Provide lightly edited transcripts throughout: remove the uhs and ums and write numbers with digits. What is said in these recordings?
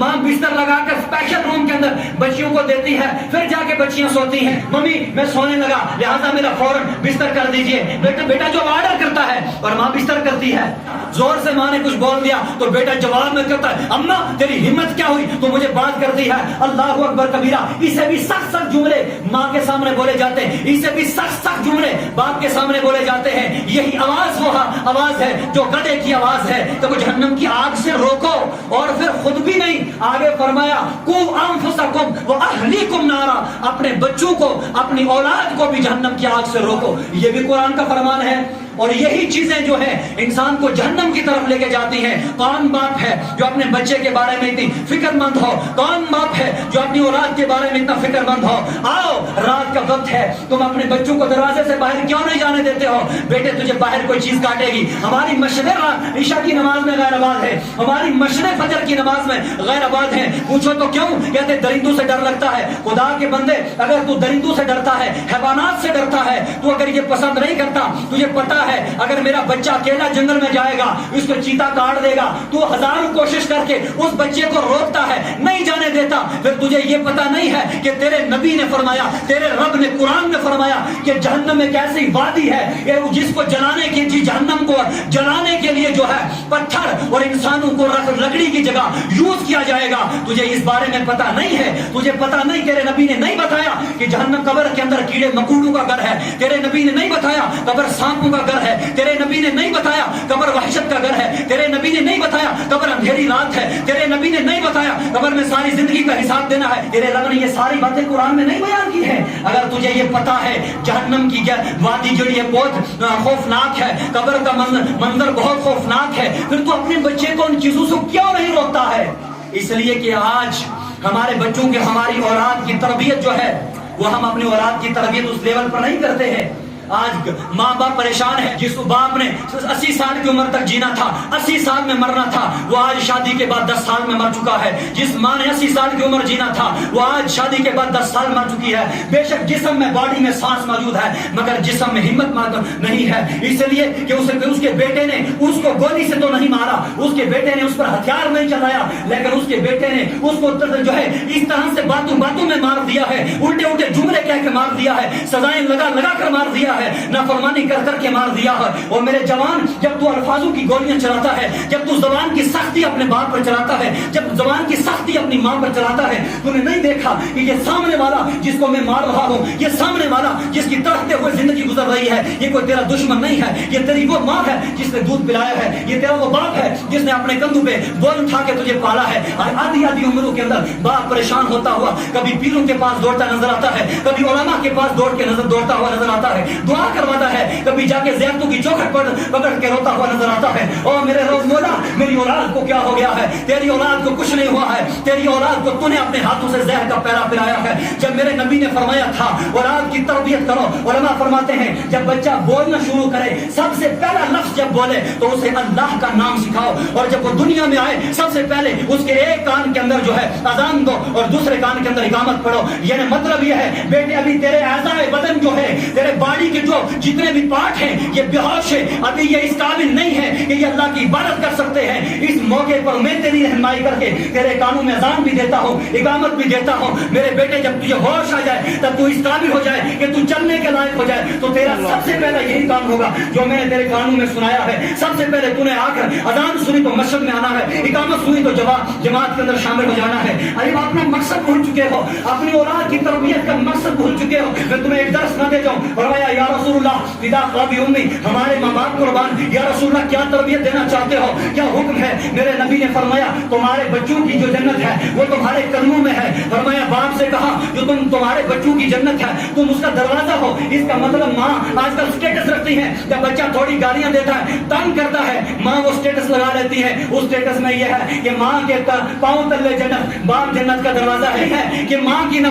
ماں بستر لگا کر اسپیشل روم کے اندر بچیوں کو دیتی ہے، پھر جا کے بچیاں سوتی ہیں، ممی میں سونے لگا لہٰذا میرا فوراً بستر کر دیجئے، بیٹا جو آرڈر کرتا ہے اور ماں بستر کرتی ہے۔ زور سے ماں نے کچھ بول دیا تو بیٹا جواب میں کرتا ہے اماں تیری ہمت کیا ہوئی تو مجھے بات کرتی ہے، اللہ اکبر کبیرہ۔ اسے بھی سخت سخت جملے ماں کے سامنے بولے جاتے ہیں، اسے بھی سخت سخت جملے باپ کے سامنے بولے جاتے ہیں۔ یہی آواز وہ آواز ہے جو گدھے کی آواز ہے، تو جہنم کی آگ سے روکو، اور پھر خود بھی نہیں، آگے فرمایا قُوا أَنفُسَكُمْ وَأَهْلِيكُمْ نَارًا، اپنے بچوں کو اپنی اولاد کو بھی جہنم کی آگ سے روکو۔ یہ بھی قرآن کا فرمان ہے، اور یہی چیزیں جو ہیں انسان کو جہنم کی طرف لے کے جاتی ہیں۔ کون باپ ہے جو اپنے بچے کے بارے میں اتنی فکر مند ہو؟ کون باپ ہے جو اپنی اولاد کے بارے میں اتنا فکر مند ہو؟ آؤ رات کا وقت ہے، تم اپنے بچوں کو دروازے سے باہر کیوں نہیں جانے دیتے ہو؟ بیٹے تجھے باہر کوئی چیز کاٹے گی۔ ہماری مشرق عشاء کی نماز میں غیر آباد ہے، ہماری مشرق فجر کی نماز میں غیر آباد ہے۔ پوچھو تو کیوں؟ کہتے درندوں سے ڈر لگتا ہے۔ خدا کے بندے اگر تو درندوں سے ڈرتا ہے، حیوانات سے ڈرتا ہے، تو اگر یہ پسند نہیں کرتا، تجھے پتا ہے اگر میرا بچہ اکیلا جنگل میں جائے گا اس کو چیتا کاٹ دے گا، تو ہزاروں کوشش کر کے اس بچے کو روکتا ہے، نہیں جانے دیتا۔ پھر تجھے یہ پتا نہیں ہے کہ تیرے نبی نے فرمایا، تیرے رب نے قرآن میں فرمایا کہ جہنم ایک ایسی وادی ہے جس کو جلانے کی جہنم کو جلانے کے لیے جو ہے پتھر اور انسانوں کو لکڑی کی جگہ یوز کیا جائے گا۔ تجھے اس بارے میں پتا نہیں ہے، تجھے پتا نہیں، تیرے نبی نے نہیں بتایا کہ جہنم قبر کے اندر کیڑے مکوڑوں کا گھر ہے، تیرے نبی نے نہیں بتایا قبر سانپوں کا گھر ہے، تیرے نبی نے نہیں بتایا قبر وحشت کا گھر ہے، تیرے نبی نے نہیں بتایا قبر اندھیری رات ہے، تیرے نبی نے نہیں بتایا قبر میں ساری زندگی کا حساب دینا ہے۔ تیرے رب نے یہ ساری باتیں قرآن میں نہیں بیان کی ہے۔ اگر تجھے یہ پتا ہے جہنم کی وادی جو یہ بہت خوفناک ہے، قبر کا منظر بہت خوفناک ہے، پھر تو اپنے بچے کو ان چیزوں سے کیوں نہیں روکتا ہے؟ اس لیے کہ آج ہمارے بچوں کے، ہماری اولاد کی تربیت جو ہے وہ ہم اپنی اولاد کی تربیت اس لیول پر نہیں کرتے ہیں۔ آج ماں باپ پریشان ہے، جس باپ نے 80 سال کی عمر تک جینا تھا، 80 سال میں مرنا تھا، وہ آج شادی کے بعد 10 سال میں مر چکا ہے۔ جس ماں نے 80 سال کی عمر جینا تھا وہ آج شادی کے بعد 10 سال مر چکی ہے۔ بے شک جسم میں، باڈی میں سانس موجود ہے، مگر جسم میں ہمت نہیں ہے، اس لیے کہ اس کے بیٹے نے اس کو گولی سے تو نہیں مارا، اس کے بیٹے نے اس پر ہتھیار نہیں چلایا، لیکن اس کے بیٹے نے اس کو جو ہے اس طرح سے باتوں میں مار دیا ہے، الٹے جملے کہہ کے مار دیا ہے، سزائیں لگا کر مار دیا ہے، نافرمانی کر کے مار دیا ہے۔ اور میرے جوان، جب تو الفاظوں کی گولیاں چلاتا ہے، جب تو زبان کی سختی اپنے باپ پر چلاتا ہے، جب زبان کی سختی اپنی ماں پر چلاتا ہے، تو نے نہیں دیکھا کہ یہ سامنے والا جس کو میں مار رہا ہوں، یہ سامنے والا جس کی تڑپتے ہوئے زندگی گزر رہی ہے، یہ کوئی تیرا دشمن نہیں ہے، یہ تیری وہ ماں ہے جس نے دودھ پلایا ہے، یہ تیرا وہ باپ ہے جس نے اپنے کندھوں پہ بول اٹھا کے تجھے پالا ہے۔ اور آدھی عمروں کے اندر باپ پریشان ہوتا ہوا کبھی پیروں کے پاس دوڑتا نظر آتا ہے، کبھی علماء کے پاس دوڑتا ہوا نظر آتا ہے، دعا کرواتا ہے، کبھی جا کے زیارتوں کی چوکھٹ پر پکڑ کے روتا ہوا نظر آتا ہے۔ اور میرے روز مولا، میری اولاد کو کیا ہو گیا ہے؟ تیری اولاد کو کچھ نہیں ہوا ہے، تیری اولاد کو تو نے اپنے ہاتھوں سے زہر کا پیرا پلایا ہے۔ جب میرے نبی نے فرمایا تھا اولاد کی تربیت کرو، علماء فرماتے ہیں جب بچہ بولنا شروع کرے سب سے پہلا لفظ جب بولے تو اسے اللہ کا نام سکھاؤ، اور جب وہ دنیا میں آئے سب سے پہلے اس کے ایک کان کے اندر جو ہے اذان دو اور دوسرے کان کے اندر اقامت پڑھو۔ یعنی مطلب یہ ہے بیٹے ابھی تیرے اعضائے بدن جو ہے، تیرے باڈی کے جو جتنے بھی پارٹ ہیں یہ بے ہوش ہے، ابھی یہ اس قابل نہیں ہے کہ یہ اللہ کی عبادت کر سکتے ہیں۔ اس موقع پر میں تیری رہنمائی کر کے تیرے کانوں میں اذان بھی دیتا ہوں، اقامت بھی دیتا ہوں۔ میرے بیٹے جب تجھے ہوش آ جائے تب تو اس قابل ہو جائے کہ تو چلنے کے لائق ہو جائے، تو تیرا سب سے پہلا یہی کام ہوگا جو میں نے تیرے کانوں میں سنایا ہے۔ سب سے پہلے تو نے آ کر اذان سنی تو مسجد میں آنا ہے، اقامت سنی تو جماعت کے اندر شامل ہو جانا ہے۔ ارے آپ اپنا مقصد بھول چکے ہو، اپنی اولاد کی تربیت کا مقصد بھول چکے ہو۔ میں تمہیں ایک درس نہ دے جاؤں، فرمایا یا رسول اللہ فدا قلبی امی، ہمارے ماں باپ قربان، یا رسول اللہ کیا تربیت دینا چاہتے ہو، کیا حکم ہے؟ میرے نبی نے فرمایا تمہارے بچوں کی جو جنت ہے وہ تمہارے قدموں میں ہے۔ فرمایا باپ سے کہا جو تمہارے بچوں کی جنت ہے تم اس کا دروازہ ہو۔ اس کا مطلب ماں آج کل اسٹیٹس رکھتی ہے، جب بچہ تھوڑی گالیاں دیتا ہے، تنگ کرتا ہے، ماں وہ اسٹیٹس لگا لیتی ہے۔ اس اسٹیٹس میں یہ ہے کہ ماں کے پاؤں تلے جنت، باپ جنت کا دروازہ ہے کہ ماں کی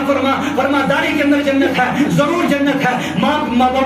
فرماداری کے اندر جنت ہے، ضرور جنت ہے۔ ماں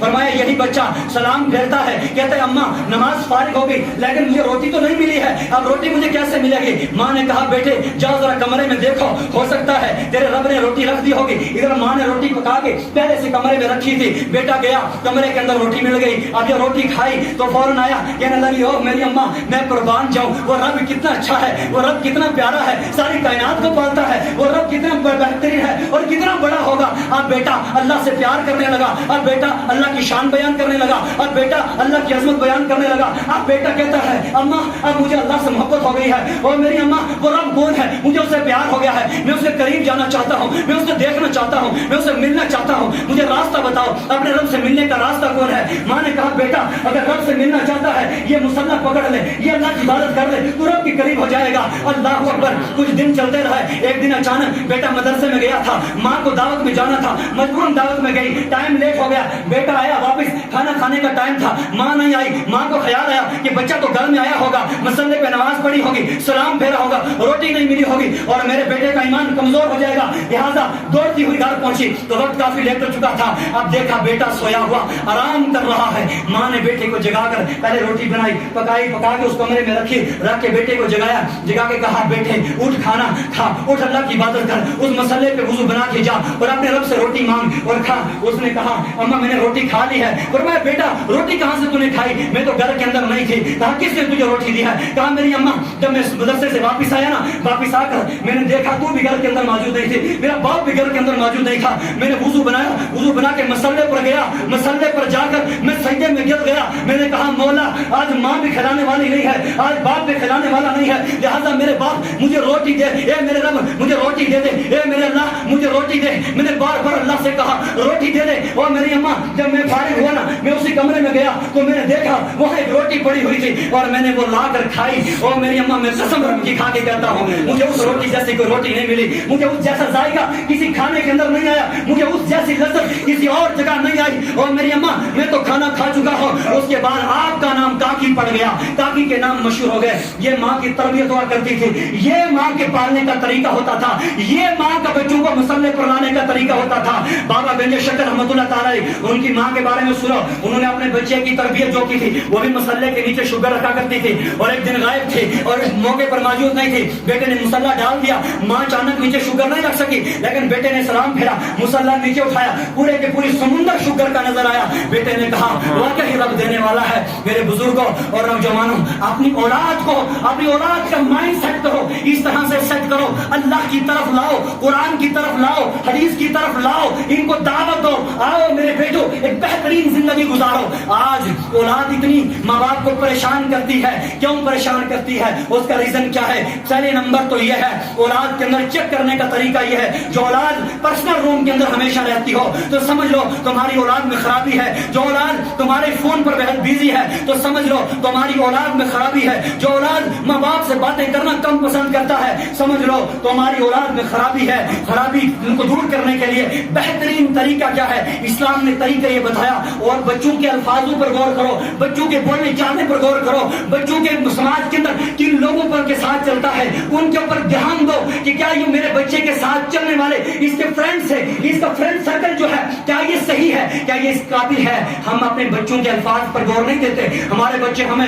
فرمایا یہی بچہ سلام پھیرتا ہے, کہتا ہے اماں نماز فارغ ہو گئی لیکن مجھے روٹی تو نہیں ملی ہے, اب روٹی مجھے کیسے ملے گی؟ ماں نے کہا بیٹے جاؤ ذرا کمرے میں دیکھو, ہو سکتا ہے تیرے رب نے روٹی رکھ دی ہوگی. ادھر ماں نے روٹی پکا کے پہلے سے کمرے میں رکھی تھی. بیٹا گیا کمرے کے اندر, روٹی مل گئی. اب یہ روٹی کھائی تو فوراً آیا کہنے لگی او میری اماں میں قربان جاؤں, وہ رب کتنا اچھا ہے, وہ رب کتنا پیارا ہے, ساری کائنات کو پالتا ہے, وہ رب کتنا بہترین ہے اور کتنا بڑا ہوگا. اب بیٹا اللہ سے پیار کرنے لگا, اب بیٹا اللہ کی شان بیان کرنے لگا, اب بیٹا اللہ کی عظمت بیان کرنے لگا. اب بیٹا کہتا ہے اماں اب مجھے اللہ سے محبت ہو گئی ہے, اور میری اماں وہ رب کون ہے, مجھے اس سے پیار ہو گیا ہے, میں اس کے قریب جانا چاہتا ہوں, میں اس سے دیکھنا چاہتا ہوں, میں اس سے ملنا چاہتا ہوں, مجھے راستہ بتاؤ, اپنے رب سے ملنے کا راستہ کون ہے؟ ماں نے کہا بیٹا اگر رب سے ملنا چاہتا ہے یہ مصلح پکڑ لے, یہ اللہ کی عبادت کر لے, تو رب کے قریب ہو جائے گا. اللہ اکبر. کچھ دن چلتے رہے. ایک دن اچانک بیٹا مدرسے میں گیا تھا, ماں کو دعوت میں جانا تھا, مجبوراً دعوت میں گئی, ٹائم لیٹ ہو گیا. بیٹا آیا واپس, کھانا کھانے کا ٹائم تھا, ماں نہیں آئی. ماں کو خیال آیا کہ بچہ تو گھر میں آیا ہوگا, مسلے پہ نماز پڑھی ہوگی, سلام پھیرا ہوگا, روٹی نہیں ملی ہوگی اور میرے بیٹے کا ایمان کمزور ہو جائے گا, لہٰذا دوڑتی ہوئی گھر پہنچی تو وقت کافی لیٹ ہو چکا تھا. اب دیکھا بیٹا سویا ہوا آرام کر رہا ہے. ماں نے بیٹے کو جگا کر پہلے روٹی بنائی, پکا کے اس کمرے میں رکھی, رکھ کے بیٹے کو جگایا, جگا کے کہا بیٹے اٹھ کھانا کھا, اٹھ اللہ کی عبادت کر, اس مسئلے پہ وضو بنا کے جا اور اپنے رب سے روٹی مانگ اور کھا. اس نے کہا اماں میں نے روٹی کھا لی ہے. فرمایا بیٹا روٹی کہاں سے تو نے کھائی, میں تو گھر کے اندر نہیں تھی. کہا کس نے تجھے روٹی دی ہے؟ کہا میری اماں جب میں مدرسے سے واپس آیا نا, واپس آ کر میں نے دیکھا تو بھی گھر کے اندر موجود نہیں تھی, میرا باپ بھی گھر کے اندر موجود نہیں تھا. میں نے وضو بنایا, وضو بنا کے مسئلے پر گیا, مسئلے پر جا کر میں سجدے میں گر گیا. میں نے کہا مولا آج ماں بھی کھلانے والی نہیں ہے, آج باپ بھی کھلانے والا نہیں ہے, لہٰذا میرے باپ مجھے روٹی دے, اے میرے رب مجھے روٹی دے دے, اے میرے اللہ مجھے روٹی دے. میں نے بار بار اللہ سے کہا روٹی دے دے. اور میری اماں جب میں فارغ ہوا نا, میں اسی کمرے میں گیا تو میں نے دیکھا وہاں ایک روٹی پڑی ہوئی تھی اور میں نے وہ لا کر کھائی. اور میری اماں میں قسم رب کی کھا کے کہتا ہوں مجھے اس روٹی جیسی کوئی روٹی نہیں ملی, مجھے اس جیسا ذائقہ کسی کھانے کے اندر نہیں آیا, مجھے اس جیسی لذت کسی اور جگہ نہیں آئی. اور میری اماں میں تو کھانا کھا چکا ہوں. اس کے بعد آپ کا نام کاکی پڑ گیا, کاکی کے نام مشہور ہو گئے. یہ ماں کی تربیت ہوا کرتی تھی, یہ ماں کے پالنے کا طریقہ ہوتا تھا, یہ ماں کا بچوں کو مسلح پر لانے کا طریقہ ہوتا تھا. بابا گنج شکر رحمۃ اللہ تعالی ان کی ماں کے بارے میں سنو, انہوں نے اپنے بچے کی تربیت جو کی تھی وہ بھی مسلح کے نیچے شوگر رکھا کرتی تھی. اور ایک دن غائب تھی اور موقع پر موجود نہیں تھی, بیٹے نے مسلح ڈال دیا. ماں اچانک نیچے شوگر نہیں رکھ سکی لیکن بیٹے نے سلام پھیرا, مسلح نیچے اٹھایا, پورے کے پوری سمندر شوگر کا نظر آیا. بیٹے نے کہا واقعی رب دینے والا ہے. میرے بزرگوں اور نوجوانوں اپنی اولاد کا مائنڈ سیٹ کرو, اس طرح سے سیٹ کرو, اللہ کی طرف لاؤ, قرآن کی طرف لاؤ, حدیث کی طرف لاؤ, ان کو دعوت دو. آؤ میرے بیٹو ایک بہترین زندگی گزارو. آج اولاد اتنی ماں باپ کو پریشان کرتی ہے, کیوں پریشان کرتی ہے؟ اس کا ریزن کیا ہے؟ پہلے نمبر تو یہ ہے اولاد کے اندر چیک کرنے کا طریقہ یہ ہے, جو اولاد پرسنل روم کے اندر ہمیشہ رہتی ہو تو سمجھ لو تمہاری اولاد میں خرابی ہے. جو اولاد تمہارے فون پر بہت بیزی ہے تو سمجھ لو تمہاری اولاد میں خرابی ہے. جو اولاد ماں باپ سے باتیں کرنا کم پسند کرتا ہے سمجھ لو تمہاری اولاد میں خرابی ہے. خرابی ان کو دور کرنے کے لیے بہترین طریقہ کیا ہے؟ اسلام نے طریقہ یہ بتایا. اور بچوں کے الفاظوں پر غور کرو, بچوں کے بولنے چالنے پر غور کرو, بچوں کے سماج کے اندر کن لوگوں پر کے ساتھ چلتا ہے ان کے اوپر دھیان دو کہ کیا یہ میرے بچے کے ساتھ چلنے والے اس کے فرینڈس ہیں, اس کا فرینڈ سرکل جو ہے کیا یہ صحیح ہے, کیا یہ اس قابل ہے. ہم اپنے بچوں کے الفاظ پر غور نہیں دیتے. ہمارے بچے ہمیں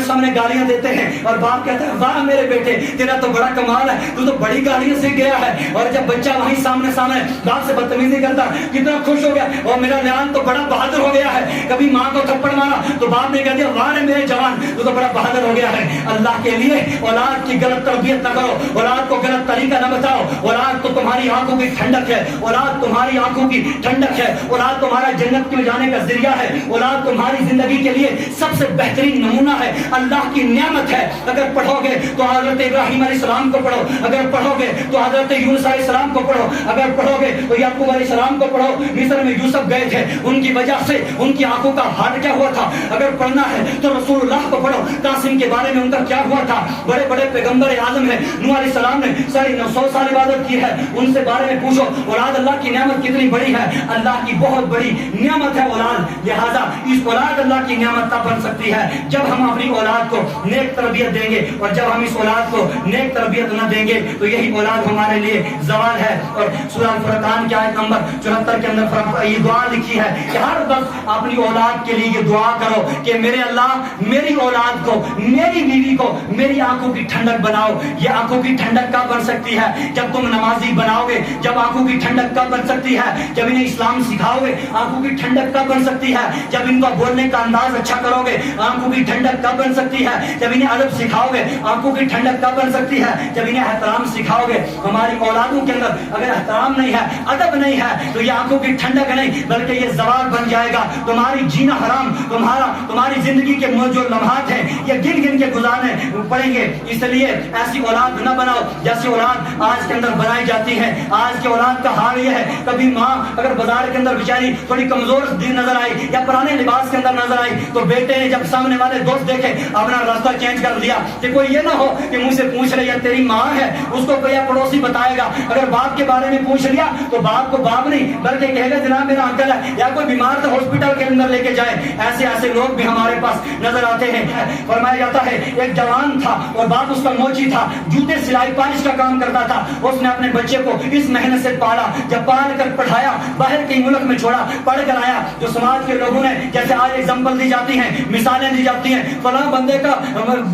سامنے گالیاں دیتے ہیں اور باپ کہتا ہے واہ میرے بیٹے تیرا تو بڑا کمال ہے, تو بڑی گالیاں سے گیا ہے. اور جب بچہ وہیں سامنے باپ سے بدتمیزی کرتا کتنا خوش ہو گیا, اور میرا نیان تو بڑا بہادر ہو گیا ہے. کبھی ماں کو تھپڑ مارا تو باپ نے کہہ دیا واہ رے میرے جوان تو بڑا بہادر ہو گیا ہے. اللہ کے لیے اولاد کی غلط تربیت نہ کرو, اولاد کو غلط طریقہ نہ بتاؤ. اولاد تو تمہاری آنکھوں کی ٹھنڈک ہے, اولاد تمہاری آنکھوں کی ٹھنڈک ہے, اولاد تمہارا جنت میں جانے کا ذریعہ ہے, اولاد تمہاری زندگی کے لیے سب سے بہترین نمونہ ہے, اللہ کی نعمت ہے. اگر پڑھو گے تو حضرت ابراہیم علیہ السلام کو پڑھو, اگر پڑھو گے تو حضرت یونس علیہ السلام کو پڑھو, اگر پڑھو گے تو یعقوب علیہ السلام کو پڑھو. مصر میں یوسف گئے تھے, ان ان کی وجہ سے ان کی آنکھوں کا حال کیا ہوا تھا. اگر پڑھنا ہے تو رسول اللہ کو پڑھو. قاسم کے بارے میں ان کا کیا ہوا تھا. بڑے بڑے پیغمبر اعظم ہے. نوح علیہ السلام نے 950 سال عبادت کی ہے. ان سے بارے میں پوچھو. اولاد اللہ کی نعمت کتنی بڑی ہے. اللہ کی بہت بڑی نعمت ہے اولاد. لہذا اس اولاد اللہ کی نعمت تب بن سکتی ہے جب ہم اپنی اولاد کو نیک تربیت دیں گے, اور جب ہم اس اولاد کو نیک تربیت نہ دیں گے تو یہی اولاد ہمارے لیے زوال ہے. اور سورہ فرقان کی آیت نمبر 74 کے اندر یہ دعا لکھی ہے کہ ہر وقت اپنی اولاد کے لیے یہ دعا کرو کہ میرے اللہ میری اولاد کو, میری بیوی کو میری آنکھوں کی ٹھنڈک بناؤ. یہ آنکھوں کی ٹھنڈک کب بن سکتی ہے؟ جب تم نمازی بناؤ گے. جب آنکھوں کی ٹھنڈک کب بن سکتی ہے؟ جب انہیں اسلام سکھاؤ گے. آنکھوں کی ٹھنڈک کب بن سکتی ہے؟ جب ان کا بولنے کا انداز اچھا کرو گے. آنکھوں کی ٹھنڈک کب بن سکتی ہے؟ جب انہیں ادب سکھاؤ گے. آنکھوں کی ٹھنڈک کب بن سکتی ہے؟ جب انہیں احترام سکھاؤ گے. ہماری اولادوں کے اندر اگر احترام نہیں ہے, ادب نہیں ہے, تو یہ آنکھوں کی ٹھنڈک نہیں بلکہ یہ زوال بن جائے گا. تمہاری جینا حرام, تمہاری زندگی کے جو لمحات ہیں یہ گن گن کے گزارنے پڑیں گے. اس لیے ایسی اولاد نہ بناؤ جیسی اولاد آج کے اندر بنائی جاتی ہے. آج کے اولاد کا حال یہ ہے, کبھی ماں اگر بازار کے اندر بیچاری تھوڑی کمزور نظر آئی یا پرانے لباس کے اندر نظر آئی تو بیٹے نے جب سامنے والے دوست دیکھے اپنا راستہ چینج کر دیا کہ کوئی یہ نہ ہو کہ مجھ سے پوچھ رہی ہے تیری ماں ہے, اس کو کوئی پڑوسی بتائے گا. اگر باپ کے بارے میں پوچھ لیا تو باپ کو باپ نہیں بلکہ کہے گا جناب میرا انکل ہے, یا کوئی بیمار تو ہاسپٹل کے اندر لے کے جائے. ایسے لوگ بھی ہمارے پاس نظر آتے ہیں. فرمایا جاتا ہے ایک جوان تھا اور باپ اس کا موچی تھا, جوتے سلائی پالش کا کام کرتا تھا. اس نے اپنے بچے کو اس محنت سے پالا, جب پال کر پڑھایا, باہر کے ملک میں چھوڑا, پڑھ کر آیا. جو سماج کے لوگوں نے جیسے آج ایگزامپل دی جاتی ہیں, مثالیں دی جاتی ہیں, فلاں بندے کا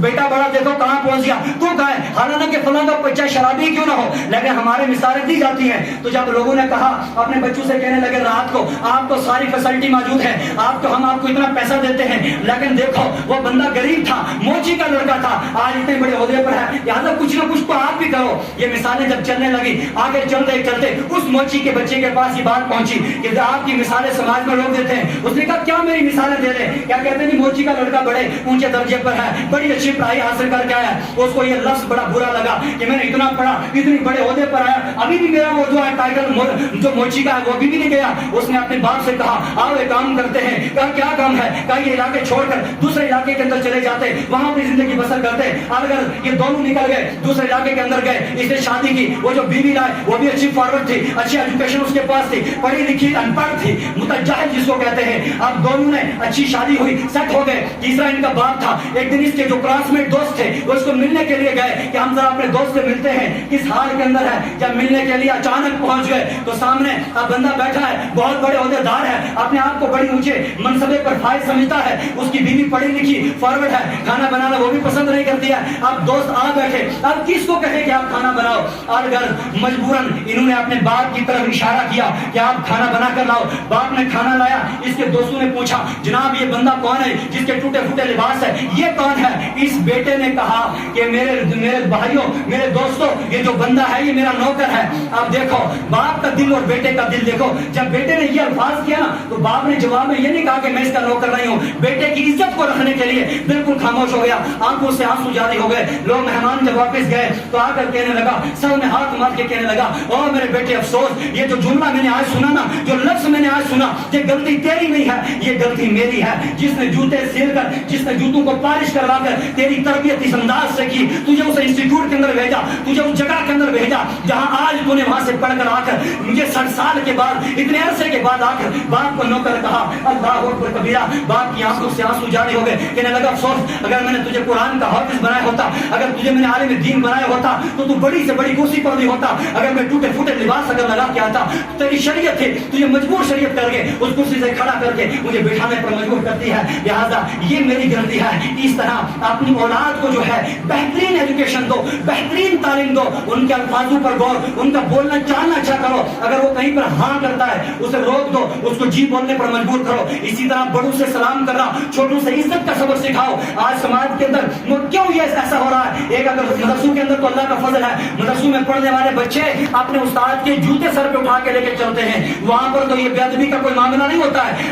بیٹا بڑا دیکھو کہاں پہنچ گیا, تو کہا ہے حالانکہ کہ فلاں کا بچہ شرابی کیوں نہ ہو, لیکن ہمارے مثالیں دی جاتی ہیں. تو جب لوگوں نے کہا اپنے بچوں سے کہنے لگے رات کو آپ کو ساری فیسلٹی موجود ہے, ہم آپ کو اتنا پیسہ دیتے ہیں, لیکن دیکھو وہ بندہ غریب تھا, موچی کا لڑکا تھا, آج اتنے بڑے عہدے پر ہے, لہٰذا کچھ نہ کچھ تو آپ بھی کرو. یہ مثالیں جب چلنے لگی, آگے چلتے چلتے اس موچی کے بچے کے پاس یہ بات پہنچی کہ آپ کی مثالیں سماج میں لوگ دیتے ہیں. اس نے کہا کیا میری مثالیں دے رہے ہیں, کیا کہتے ہیں موچی کا لڑکا بڑے اونچے درجے پر ہے, بڑی اچھی پڑھائی حاصل کر کے آیا. اس کو یہ لفظ بڑا برا لگا کہ میں نے اتنا پڑھا, اتنی بڑے عہدے پر آیا, ابھی بھی میرا وہ جو ہے ٹائٹل جو موچی کا ہے وہ ابھی بھی نہیں گیا. اس نے اپنے باپ سے کہا آؤ ایک کام کرتے ہیں. کہا کیا کام ہے؟ کہا یہ علاقے چھوڑ کر دوسرے علاقے کے اندر چلے جاتے, وہاں اپنی زندگی بسر کرتے. اگر یہ دونوں نکل گئے دوسرے علاقے کے اندر گئے, اس نے شادی کی, وہ جو بیوی لائے وہ بھی اچھی فارورڈ تھی, اچھی ایجوکیشن اس کے پاس تھی, پڑھی لکھی ان پڑھ تھی, متجاہل جس کو کہتے ہیں. اب دونوں نے اچھی شادی ہوئی, سیٹ ہو گئے. تیسرا ان کا باپ تھا. ایک دن اس کے جو کلاس میٹ دوست تھے وہ اس کو ملنے کے لیے گئے کہ ہم ذرا اپنے دوست سے ملتے ہیں, کس حال کے اندر ہے. جب ملنے کے لیے اچانک پہنچ گئے تو سامنے اب بندہ بیٹھا ہے, بہت بڑے عہدے دار ہے, اپنے آپ کو بڑی اونچے منصبے پر فائز سمجھتا ہے. اس کی بیوی پڑھی لکھی فارورڈ ہے, کھانا بنانا وہ بھی پسند نہیں کرتی ہے. اب دوست آ بیٹھے, اب کس کو کہے کہ آپ کھانا بناؤ, اور اگر مجبوراً انہوں نے اپنے باپ کی طرف اشارہ کیا کہ آپ کھانا بنا کر لاؤ. باپ نے کھانا لایا. اس کے دوستوں نے پوچھا جناب یہ بندہ کون ہے جس کے ٹوٹے پھوٹے لباس ہے, یہ کون ہے؟ اس بیٹے نے کہا کہ میرے بھائیوں, میرے دوستوں, یہ جو بندہ ہے یہ میرا نوکر ہے. اب دیکھو باپ کا دل اور بیٹے کا دل دیکھو. جب بیٹے نے یہ الفاظ کیا نا تو باپ نے جواب میں یہ نہیں کہا کہ میں اس کا نوکر نہیں ہوں, بیٹے کی عزت کو رکھنے کے لیے بالکل خاموش ہو گیا, آنکھوں سے آنسو جاری ہو گئے. لوگ مہمان جب واپس گئے تو آ کر کہنے لگا, سر میں ہاتھ مار کے کہنے لگا او میرے بیٹے افسوس, یہ جو جملہ میں نے آج سنا نا, جو لفظ میں نے آج سنا, یہ غلطی تیری نہیں ہے, یہ غلطی میری ہے. جس نے جوتے سیل کر, جس نے جوتوں کو پالش کروا کر تیری تربیت اس انداز سے کی, تجھے اس انسٹیٹیوٹ کے اندر بھیجا, تجھے اس جگہ کے اندر بھیجا جہاں آج تو نے وہاں سے پڑھ کر آ کر مجھے 60 سال کے بعد, اتنے عرصے کے بعد آ کر باپ کو نوکر کہا. اللہ اکبر کبیرہ. باپ کی آنکھوں سے آنسو جاری ہو گئے, کہنے لگا افسوس اگر میں نے تجھے قرآن کا حافظ بنایا ہوتا, اگر تجھے میں نے عالم دین بنایا ہوتا تو بڑی سے بڑی کرسی پر نہیں ہوتا. اگر میں ٹوٹے پھوٹے لباس اگر لگا کے آتا, تیری شریعت ہے, تجھے مجبور شریعت کر کے اس کرسی سے کھڑا کر کے مجھے بٹھانے پر مجبور کرتی ہے. لہذا یہ میری غلطی ہے. اس طرح اپنی اولاد کو جو ہے بہترین ایجوکیشن دو, بہترین تعلیم دو, ان کے الفاظوں پر غور, ان کا بولنا چالنا اچھا کرو. اگر وہ کہیں پر ہاں کرتا ہے اسے روک دو, اس کو جی بولنے پر مجبور کرو. اسی طرح بڑوں سے سلام کرنا, چھوٹوں سے عزت کا سبق سکھاؤ. آج سماج کے اندر کیوں یہ ایسا ہو رہا ہے؟ ایک اگر مدرسوں کے اندر تو اللہ کا فضل ہے, مدرسوں میں پڑھنے والے بچے اپنے استاد کے جوتے سر پہ اٹھا کے لے کے چلتے ہیں, وہاں پر تو یہ بے ادبی کا کوئی معاملہ نہیں ہوتا ہے.